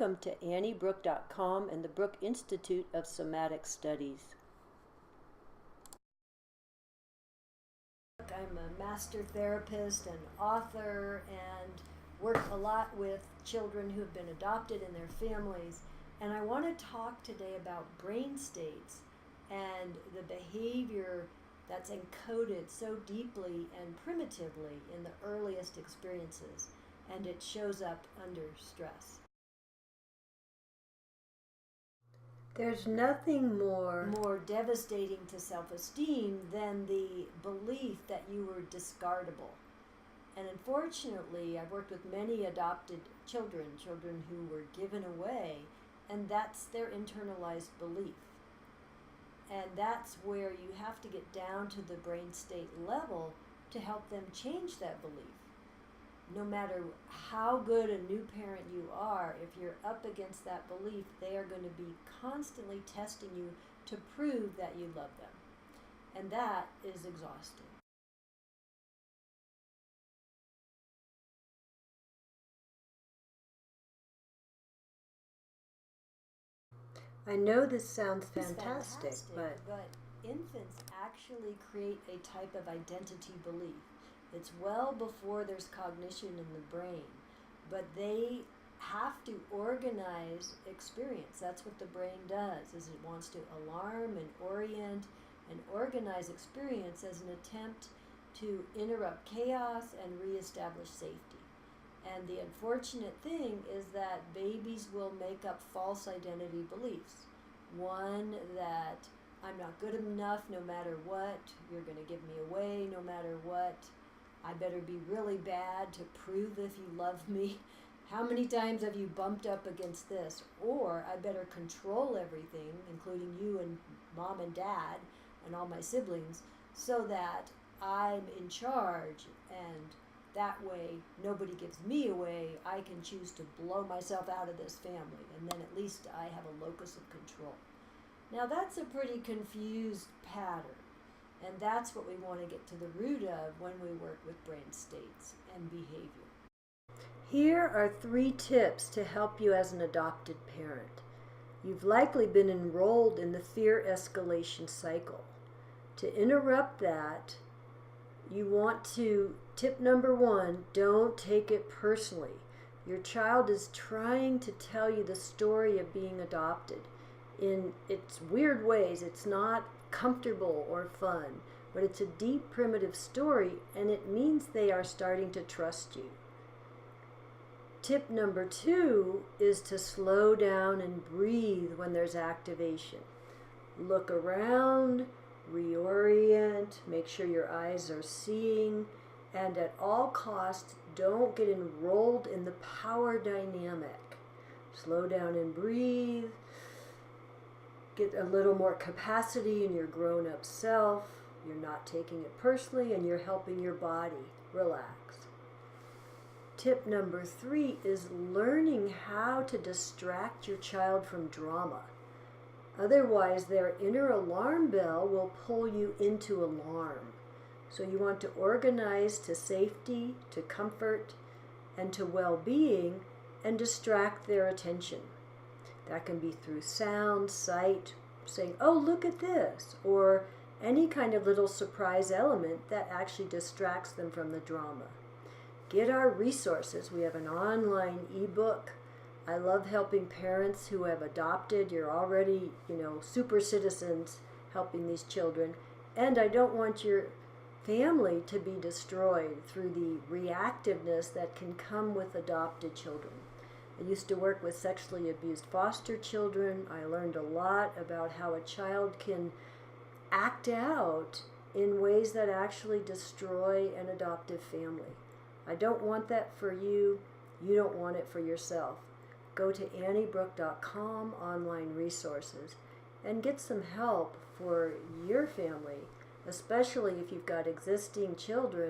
Welcome to AnnieBrook.com and the Brook Institute of Somatic Studies. I'm a master therapist and author and work a lot with children who have been adopted and their families. And I want to talk today about brain states and the behavior that's encoded so deeply and primitively in the earliest experiences, and it shows up under stress. There's nothing more devastating to self-esteem than the belief that you were discardable. And unfortunately, I've worked with many adopted children who were given away, and that's their internalized belief. And that's where you have to get down to the brain state level to help them change that belief. No matter how good a new parent you are, if you're up against that belief, they are going to be constantly testing you to prove that you love them. And that is exhausting. I know this sounds fantastic, but infants actually create a type of identity belief. It's well before there's cognition in the brain, but they have to organize experience. That's what the brain does, is it wants to alarm and orient and organize experience as an attempt to interrupt chaos and reestablish safety. And the unfortunate thing is that babies will make up false identity beliefs. One, that I'm not good enough no matter what, you're going to give me away no matter what, I better be really bad to prove if you love me. How many times have you bumped up against this? Or I better control everything, including you and mom and dad and all my siblings, so that I'm in charge, and that way nobody gives me away. I can choose to blow myself out of this family, and then at least I have a locus of control. Now that's a pretty confused pattern. And that's what we want to get to the root of when we work with brain states and behavior. Here are 3 tips to help you as an adopted parent. You've likely been enrolled in the fear escalation cycle. To interrupt that, you want to, tip number 1, don't take it personally. Your child is trying to tell you the story of being adopted. In its weird ways, it's not comfortable or fun, but it's a deep primitive story, and it means they are starting to trust you. Tip number 2 is to slow down and breathe when there's activation. Look around, reorient, make sure your eyes are seeing, and at all costs, don't get enrolled in the power dynamic. Slow down and breathe. Get a little more capacity in your grown-up self. You're not taking it personally, and you're helping your body relax. Tip number 3 is learning how to distract your child from drama. Otherwise, their inner alarm bell will pull you into alarm. So you want to organize to safety, to comfort, and to well-being, and distract their attention. That can be through sound, sight, saying, oh, look at this, or any kind of little surprise element that actually distracts them from the drama. Get our resources. We have an online ebook. I love helping parents who have adopted. You're already, super citizens helping these children. And I don't want your family to be destroyed through the reactiveness that can come with adopted children. I used to work with sexually abused foster children. I learned a lot about how a child can act out in ways that actually destroy an adoptive family. I don't want that for you. You don't want it for yourself. Go to AnnieBrook.com online resources and get some help for your family, especially if you've got existing children